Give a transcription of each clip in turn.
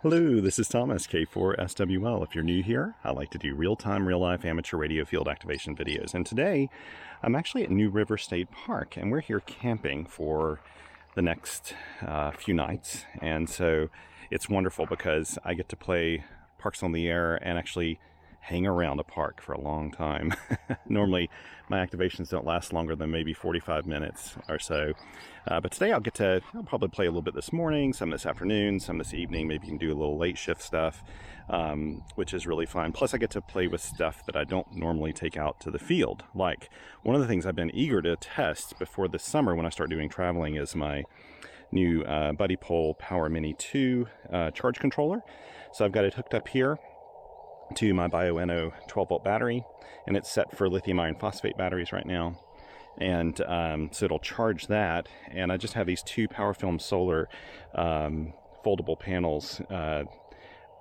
Hello, this is Thomas, K4SWL. If you're new here, I like to do real-time, real-life amateur radio field activation videos. And today, I'm actually at New River State Park, and we're here camping for the next few nights. And so it's wonderful because I get to play Parks on the Air and actually hang around a park for a long time. Normally, my activations don't last longer than maybe 45 minutes or so. But today I'll probably play a little bit this morning, some this afternoon, some this evening. Maybe you can do a little late shift stuff, which is really fun. Plus I get to play with stuff that I don't normally take out to the field. Like one of the things I've been eager to test before this summer when I start doing traveling is my new BuddyPole PowerMini 2 charge controller. So I've got it hooked up here to my Bioenno 12-volt battery, and it's set for lithium iron phosphate batteries right now. And so it'll charge that, and I just have these two PowerFilm Solar foldable panels.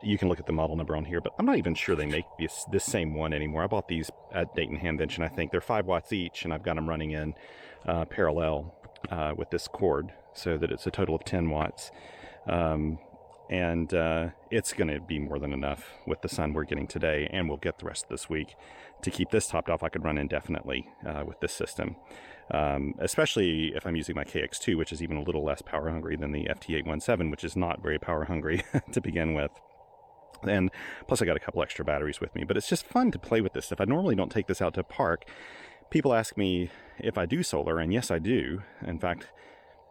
You can look at the model number on here, but I'm not even sure they make this same one anymore. I bought these at Dayton Handvention, I think. They're 5 watts each, and I've got them running in parallel with this cord, so that it's a total of 10 watts. And it's going to be more than enough with the sun we're getting today, and we'll get the rest of this week. To keep this topped off, I could run indefinitely with this system, especially if I'm using my KX2, which is even a little less power hungry than the FT817, which is not very power hungry to begin with. And plus I got a couple extra batteries with me, but it's just fun to play with this stuff. I normally don't take this out to a park. People ask me if I do solar, and yes, I do. In fact,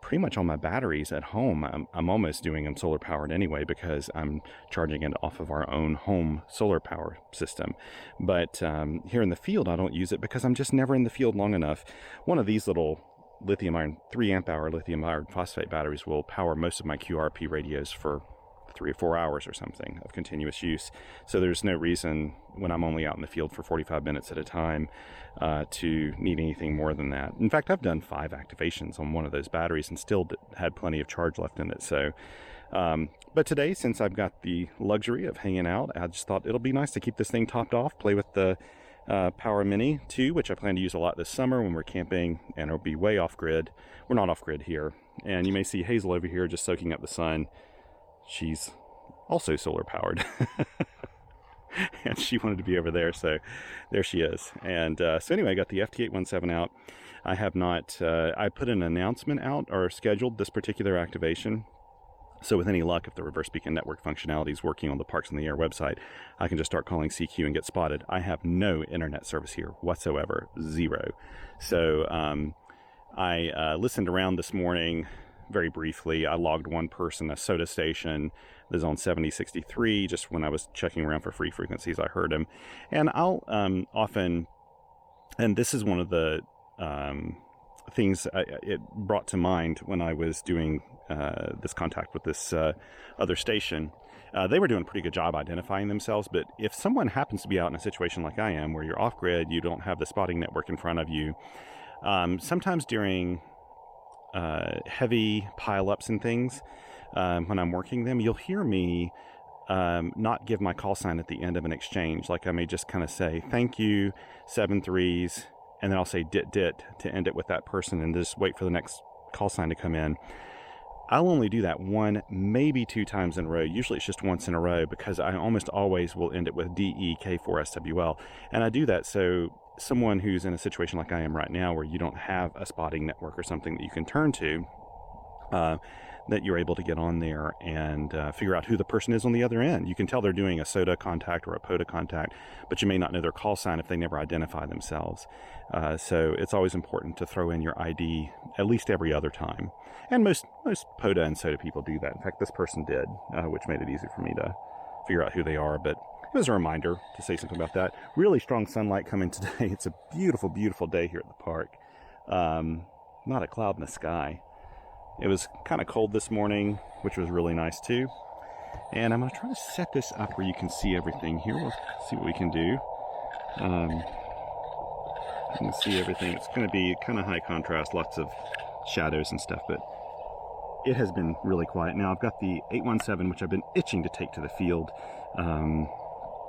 pretty much all my batteries at home, I'm almost doing them solar powered anyway, because I'm charging it off of our own home solar power system. But here in the field, I don't use it because I'm just never in the field long enough. One of these little lithium iron 3 amp hour lithium iron phosphate batteries will power most of my QRP radios for 3 or 4 hours or something of continuous use. So there's no reason when I'm only out in the field for 45 minutes at a time to need anything more than that. In fact, I've done 5 activations on one of those batteries and still had plenty of charge left in it. So, but today, since I've got the luxury of hanging out, I just thought it'll be nice to keep this thing topped off, play with the PowerMini 2, which I plan to use a lot this summer when we're camping, and it'll be way off grid. We're not off grid here. And you may see Hazel over here just soaking up the sun. She's also solar powered. And she wanted to be over there, so there she is. And so anyway, I got the FT817 out. I have not, I put an announcement out or scheduled this particular activation. So with any luck, if the reverse beacon network functionality is working on the Parks on the Air website, I can just start calling CQ and get spotted. I have no internet service here whatsoever, 0. So I listened around this morning very briefly. I logged one person, a soda station that's on 7063. Just when I was checking around for free frequencies, I heard him. And I'll often, and this is one of the things it brought to mind when I was doing this contact with this other station. They were doing a pretty good job identifying themselves, but if someone happens to be out in a situation like I am, where you're off grid, you don't have the spotting network in front of you, sometimes during heavy pile-ups and things, when I'm working them, you'll hear me not give my call sign at the end of an exchange. Like I may just kind of say, thank you, 7 3s, and then I'll say dit to end it with that person and just wait for the next call sign to come in. I'll only do that 1, maybe 2 times in a row. Usually it's just once in a row, because I almost always will end it with DEK4SWL. And I do that so someone who's in a situation like I am right now, where you don't have a spotting network or something that you can turn to, that you're able to get on there and figure out who the person is on the other end. You can tell they're doing a SOTA contact or a POTA contact, but you may not know their call sign if they never identify themselves. So it's always important to throw in your ID at least every other time. And most POTA and SOTA people do that. In fact, this person did, which made it easy for me to figure out who they are. But it was a reminder to say something about that. Really strong sunlight coming today. It's a beautiful, beautiful day here at the park. Not a cloud in the sky. It was kind of cold this morning, which was really nice too. And I'm going to try to set this up where you can see everything here. We'll see what we can do. You can see everything. It's going to be kind of high contrast, lots of shadows and stuff, but it has been really quiet. Now I've got the 817, which I've been itching to take to the field.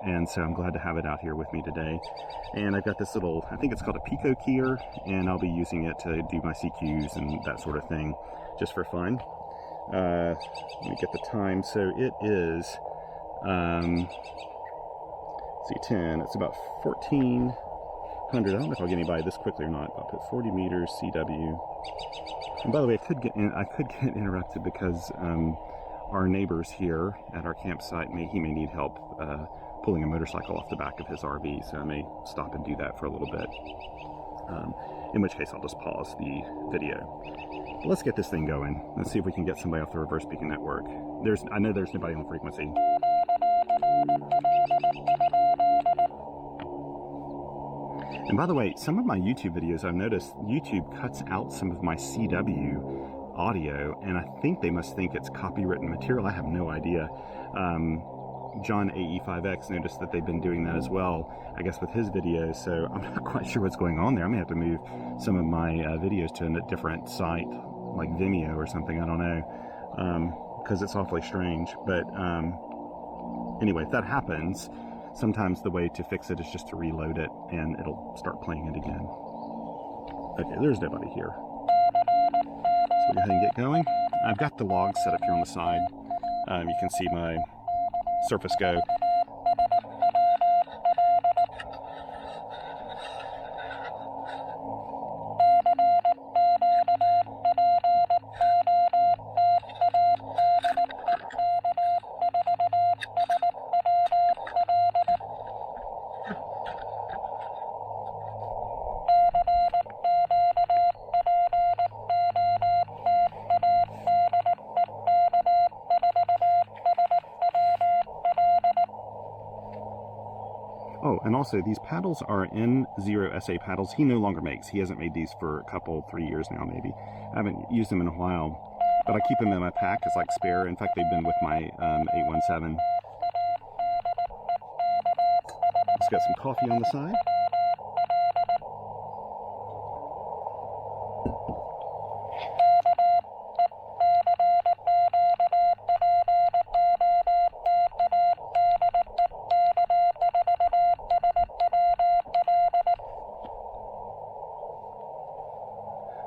And so I'm glad to have it out here with me today. And I've got this little, I think it's called a Pico keyer, and I'll be using it to do my CQs and that sort of thing, just for fun. Let me get the time. So it is, let's see, 10. It's about 1400. I don't know if I'll get anybody this quickly or not. I'll put 40 meters CW. And by the way, I could get interrupted because our neighbors here at our campsite may need help pulling a motorcycle off the back of his RV, so I may stop and do that for a little bit. In which case, I'll just pause the video. Let's get this thing going. Let's see if we can get somebody off the reverse beacon network. I know there's nobody on the frequency. And by the way, some of my YouTube videos, I've noticed YouTube cuts out some of my CW audio, and I think they must think it's copywritten material. I have no idea. John AE5X noticed that they've been doing that as well, I guess, with his videos, so I'm not quite sure what's going on there. I may have to move some of my videos to a different site, like Vimeo or something, I don't know, because it's awfully strange. But anyway, if that happens, sometimes the way to fix it is just to reload it, and it'll start playing it again. Okay, there's nobody here. So we'll go ahead and get going. I've got the logs set up here on the side. You can see my Surface Go. Oh, and also these paddles are N0 SA paddles. He no longer makes. He hasn't made these for a couple, 3 years now maybe. I haven't used them in a while, but I keep them in my pack as like spare. In fact, they've been with my 817. Just got some coffee on the side.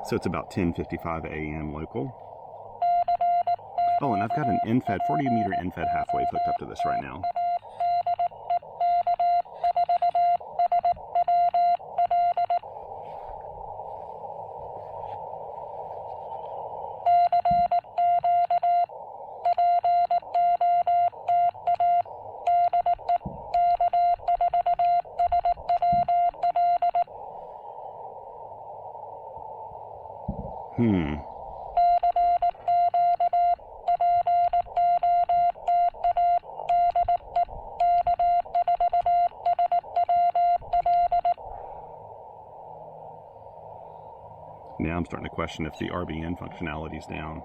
So it's about 10:55 a.m. local. Oh, and I've got an end-fed, 40-meter end-fed half-wave hooked up to this right now. Now I'm starting to question if the RBN functionality is down.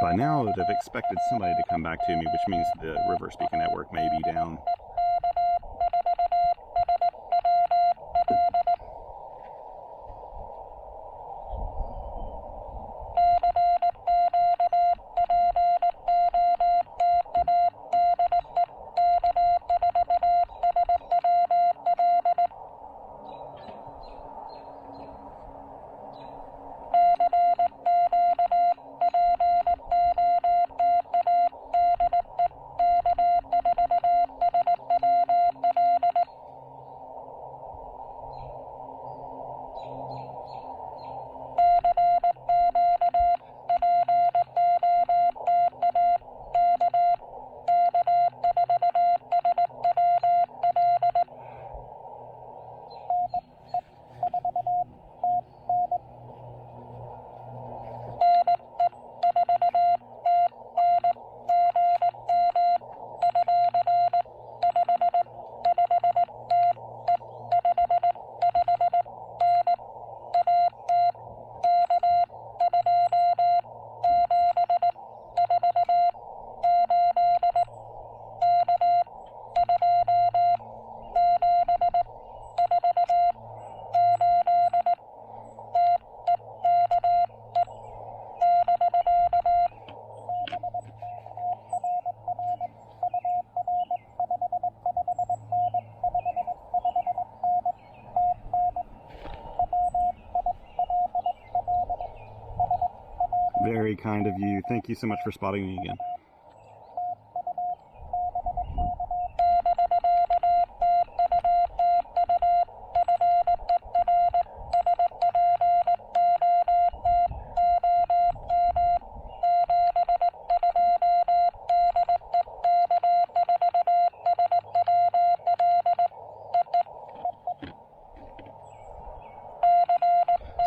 By now, I would have expected somebody to come back to me, which means the reverse beacon network may be down. kind of you. Thank you so much for spotting me again.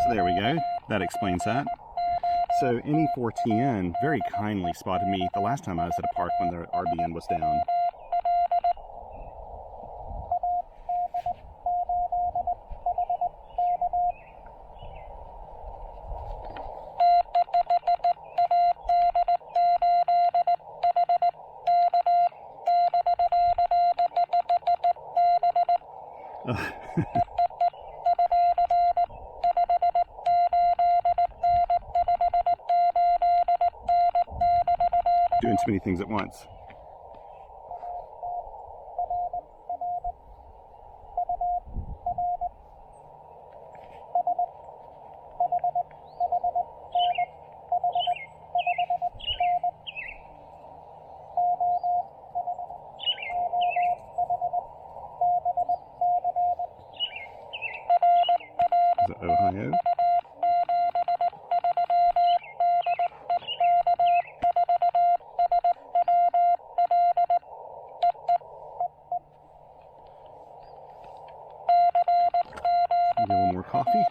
So there we go. That explains that. So NE4TN very kindly spotted me the last time I was at a park when the RBN was down. Doing too many things at once. Is it Ohio? Get a little more coffee.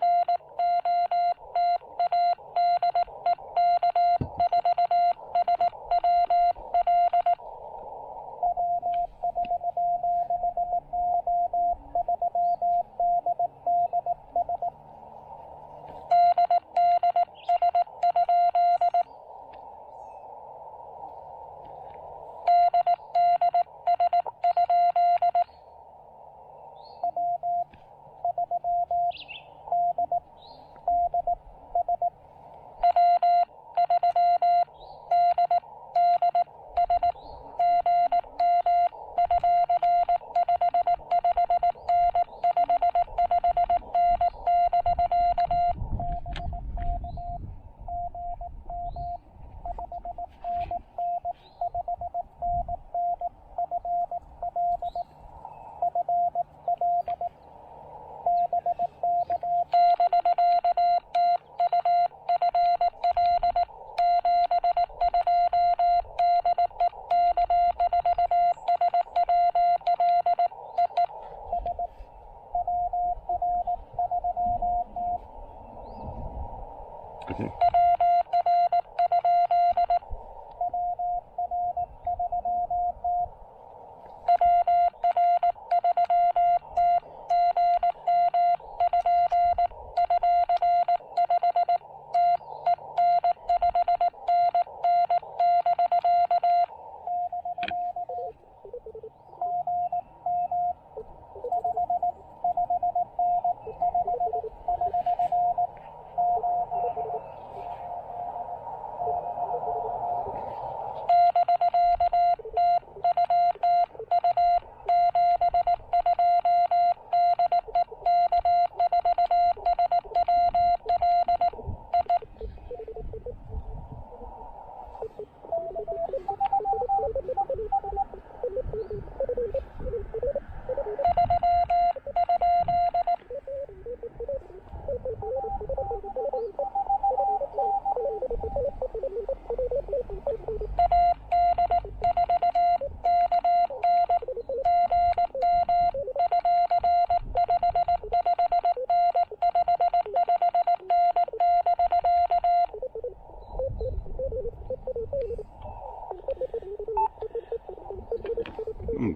Okay.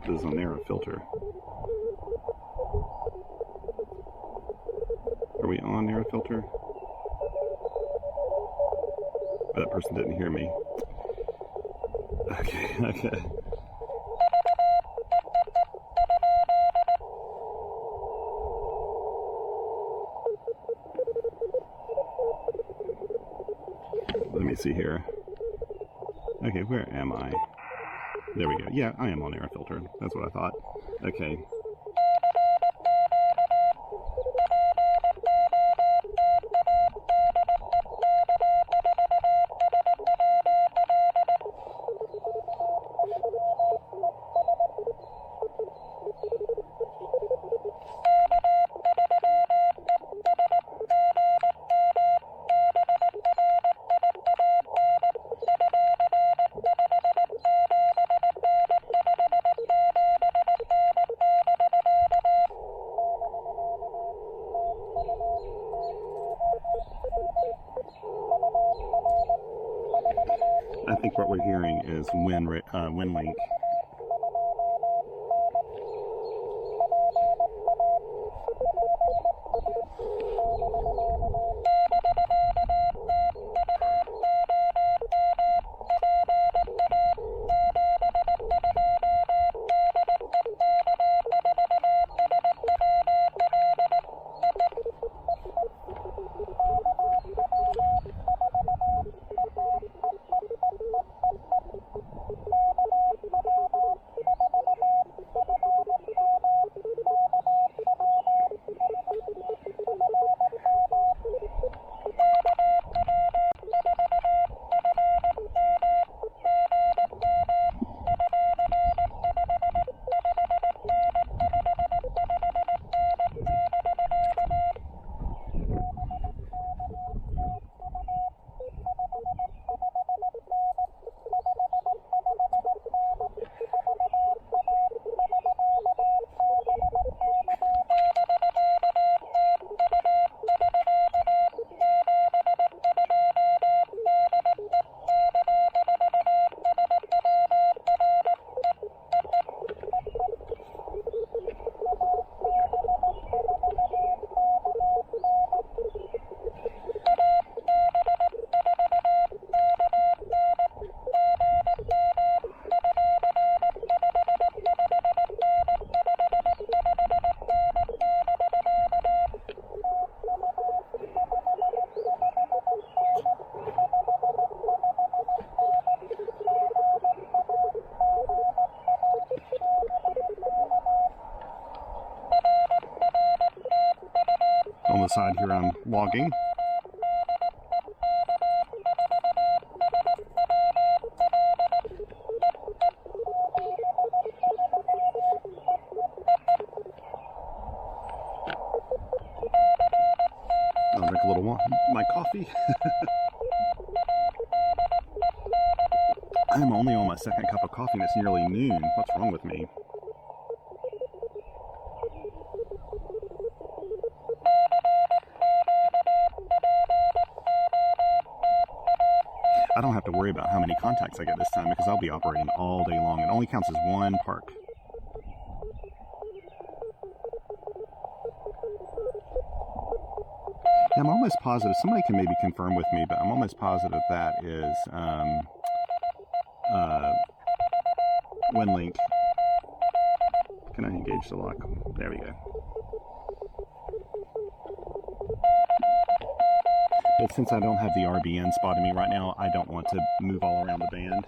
This is a narrow filter. Are we on narrow filter? Oh, that person didn't hear me. Okay, okay. Let me see here. Okay, where am I? There we go. Yeah, I am on air filter. That's what I thought. Okay. is WinLink. On the side here I'm logging. I'll drink a little my coffee. I'm only on my second cup of coffee and it's nearly noon. What's wrong with me? I don't have to worry about how many contacts I get this time because I'll be operating all day long. It only counts as one park. Yeah, I'm almost positive, somebody can maybe confirm with me, but I'm almost positive that is WinLink. Can I engage the lock? There we go. But since I don't have the RBN spotting me right now, I don't want to move all around the band.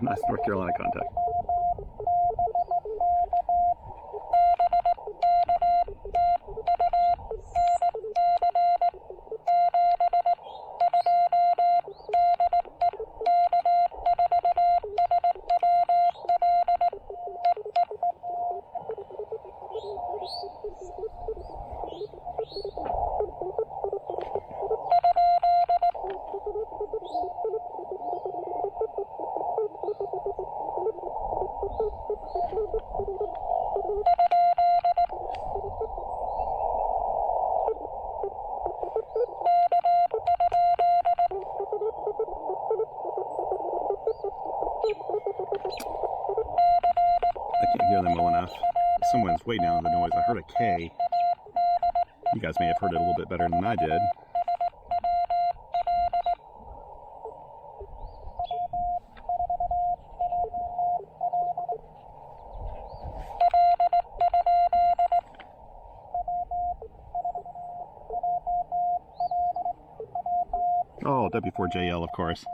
Nice North Carolina contact. Hear them well enough. Someone's way down in the noise. I heard a K. You guys may have heard it a little bit better than I did. Oh, W4JL, of course.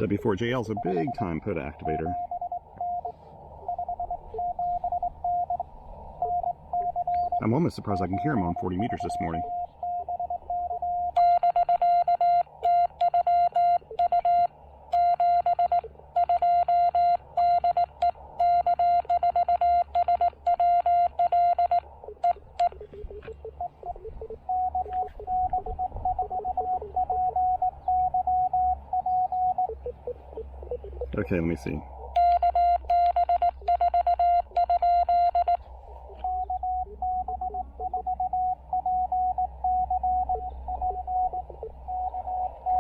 W4JL is a big time POTA activator. I'm almost surprised I can hear him on 40 meters this morning. Okay, let me see.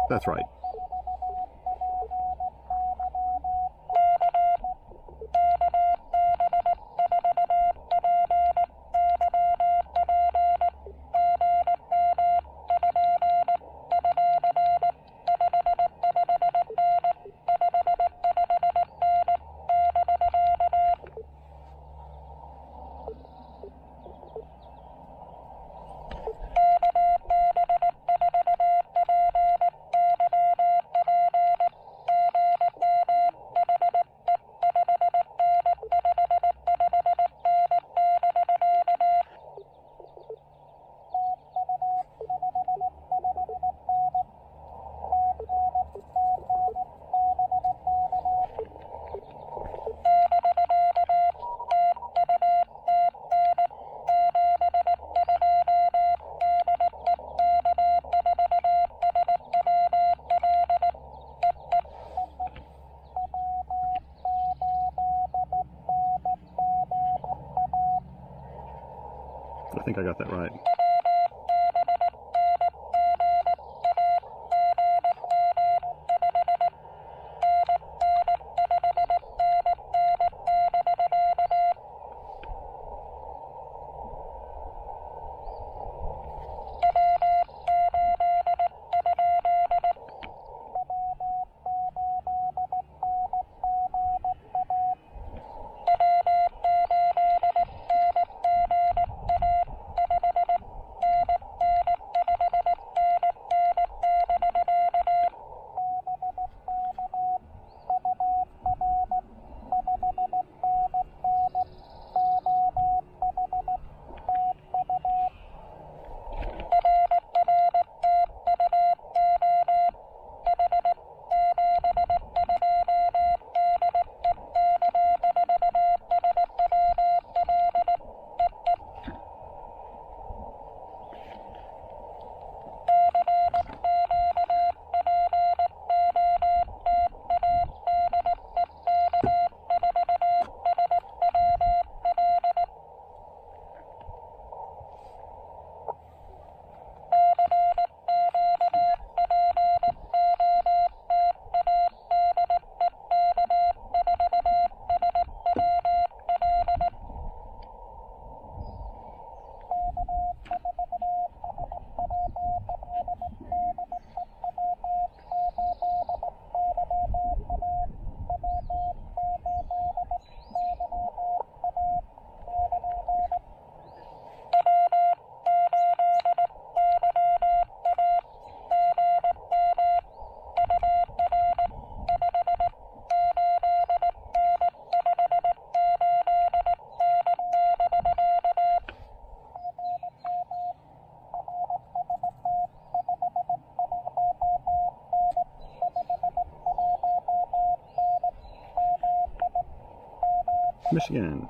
That's right. I think I got that right. Michigan.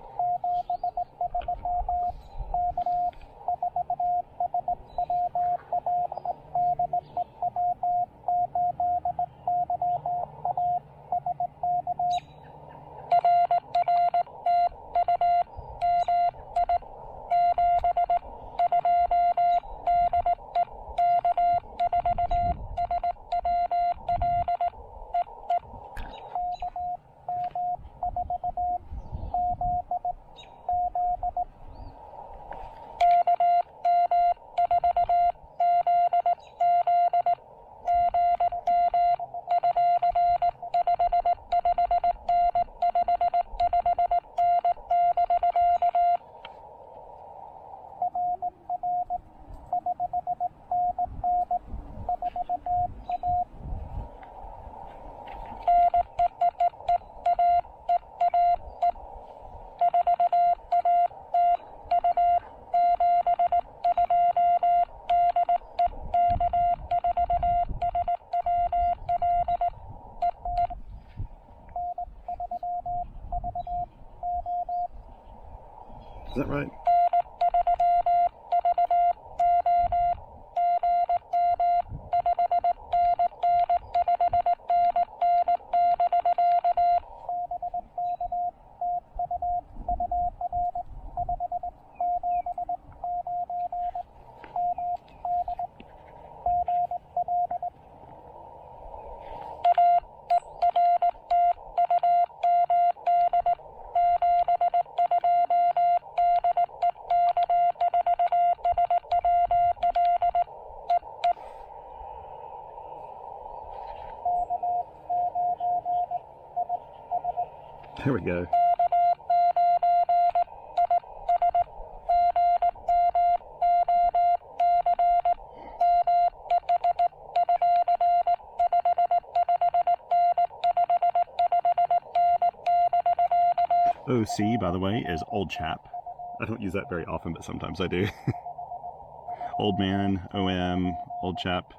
Is that right? There we go. OC, by the way, is old chap. I don't use that very often, but sometimes I do. Old man, OM, old chap.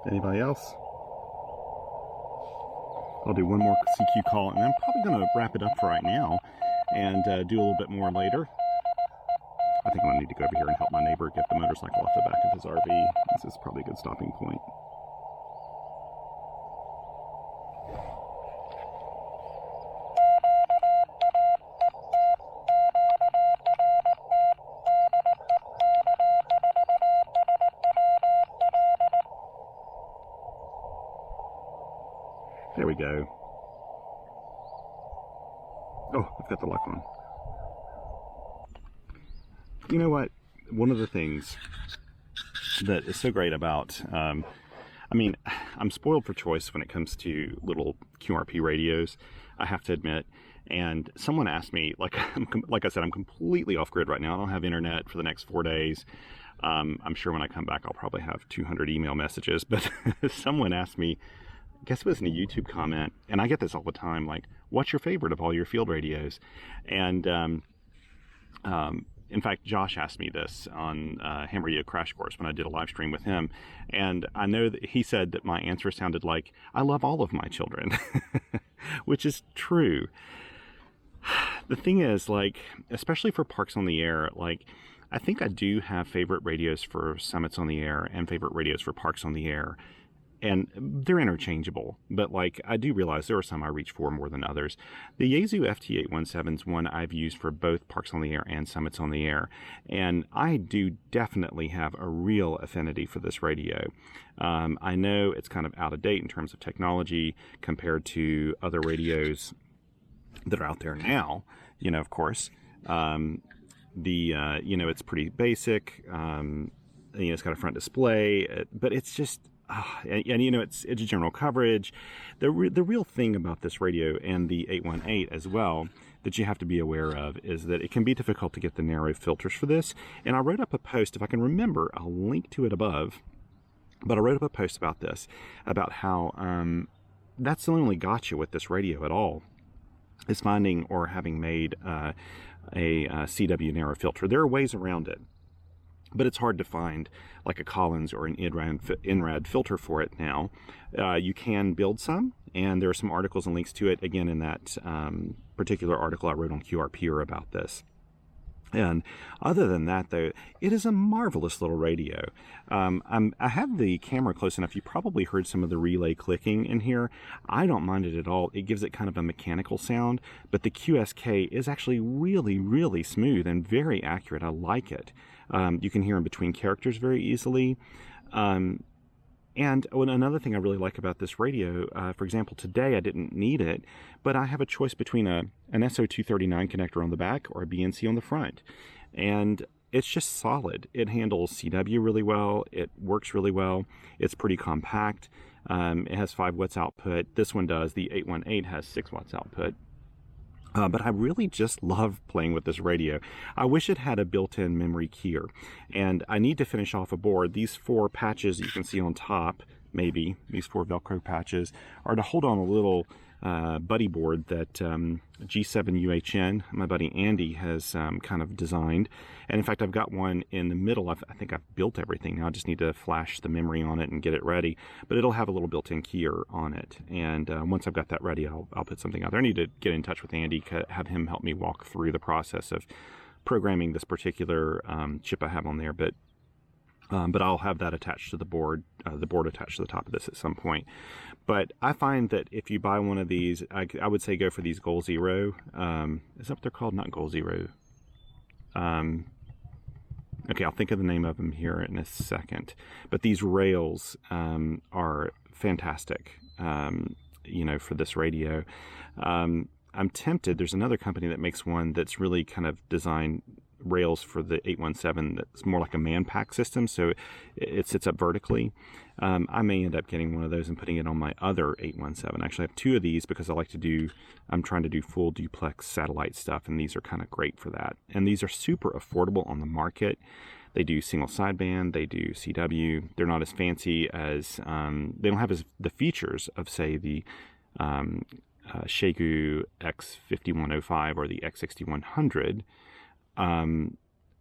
Anybody else? I'll do one more CQ call, and I'm probably going to wrap it up for right now and do a little bit more later. I think I'm going to need to go over here and help my neighbor get the motorcycle off the back of his RV. This is probably a good stopping point. There we go. Oh, I've got the lock on. You know what? One of the things that is so great about, I mean, I'm spoiled for choice when it comes to little QRP radios, I have to admit. And someone asked me, like I said, I'm completely off grid right now. I don't have internet for the next 4 days. I'm sure when I come back, I'll probably have 200 email messages. But someone asked me, I guess it was in a YouTube comment, and I get this all the time, like, what's your favorite of all your field radios? And in fact, Josh asked me this on Ham Radio Crash Course when I did a live stream with him, and I know that he said that my answer sounded like, I love all of my children, which is true. The thing is, like, especially for Parks on the Air, like, I think I do have favorite radios for Summits on the Air and favorite radios for Parks on the Air. and they're interchangeable, but like I do realize there are some I reach for more than others. The Yaesu FT817 is one I've used for both Parks on the Air and Summits on the Air, and I do definitely have a real affinity for this radio. I know it's kind of out of date in terms of technology compared to other radios that are out there now, you know, of course. You know, it's pretty basic. You know, it's got a front display, but it's just, and you know, it's general coverage. The real thing about this radio and the 818 as well that you have to be aware of is that it can be difficult to get the narrow filters for this. And I wrote up a post, if I can remember, I'll link to it above, but I wrote up a post about this, about how that's the only gotcha with this radio at all, is finding or having made a CW narrow filter. There are ways around it, but it's hard to find like a Collins or an INRAD filter for it now. You can build some, and there are some articles and links to it, again, in that particular article I wrote on QRPer about this. And other than that, though, it is a marvelous little radio. I have the camera close enough. You probably heard some of the relay clicking in here. I don't mind it at all. It gives it kind of a mechanical sound, but the QSK is actually really, really smooth and very accurate. I like it. You can hear in between characters very easily. And another thing I really like about this radio, for example, today I didn't need it, but I have a choice between an SO239 connector on the back or a BNC on the front. And it's just solid. It handles CW really well. It works really well. It's pretty compact. It has 5 watts output. This one does. The 818 has 6 watts output. But I really just love playing with this radio. I wish it had a built-in memory keyer. And I need to finish off a board. These 4 patches you can see on top, maybe, these 4 Velcro patches, are to hold on a little buddy board that G7UHN, my buddy Andy, has kind of designed. And in fact, I've got one in the middle. I think I've built everything now. I just need to flash the memory on it and get it ready. But it'll have a little built-in keyer on it. And once I've got that ready, I'll put something out there. I need to get in touch with Andy, have him help me walk through the process of programming this particular chip I have on there. But I'll have that attached to the board attached to the top of this at some point. But I find that if you buy one of these, I would say go for these Goal Zero. Is that what they're called? Not Goal Zero. Okay, I'll think of the name of them here in a second. But these rails are fantastic, you know, for this radio. I'm tempted. There's another company that makes one that's really kind of designed rails for the 817 that's more like a man pack system, so it sits up vertically. I may end up getting one of those and putting it on my other 817. Actually, I have 2 of these because I'm trying to do full duplex satellite stuff, and these are kind of great for that. And these are super affordable on the market. They do single sideband, they do CW. They're not as fancy as, they don't have the features of, say, the Xiegu X5105 or the X6100.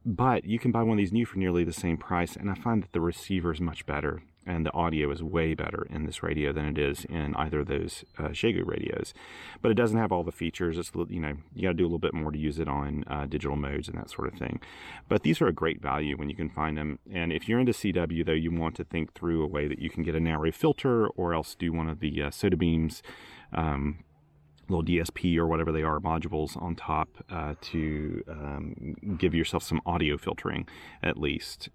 But you can buy one of these new for nearly the same price, and I find that the receiver is much better and the audio is way better in this radio than it is in either of those Xiegu radios. But it doesn't have all the features. It's, you know, you got to do a little bit more to use it on digital modes and that sort of thing. But these are a great value when you can find them. And if you're into CW, though, you want to think through a way that you can get a narrow filter, or else do one of the SodaBeam's little DSP or whatever they are modules on top to give yourself some audio filtering at least.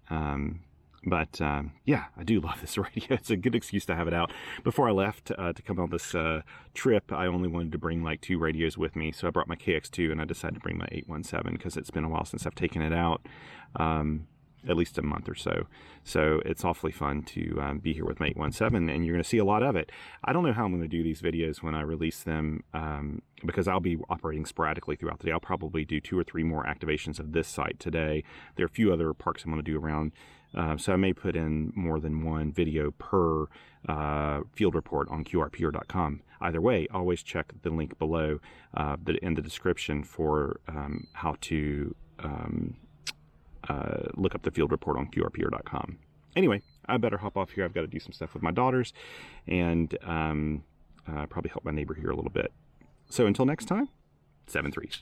But yeah, I do love this radio. It's a good excuse to have it out. Before I left to come on this trip, I only wanted to bring like 2 radios with me, so I brought my KX2 and I decided to bring my 817 because it's been a while since I've taken it out. At least a month or so. So it's awfully fun to be here with my 817, and you're going to see a lot of it. I don't know how I'm going to do these videos when I release them, because I'll be operating sporadically throughout the day. I'll probably do 2 or 3 more activations of this site today. There are a few other parks I'm going to do around, so I may put in more than 1 video per field report on QRPer.com. Either way, always check the link below in the description for how to look up the field report on QRPer.com. Anyway, I better hop off here. I've got to do some stuff with my daughters and probably help my neighbor here a little bit. So until next time, 7 3s.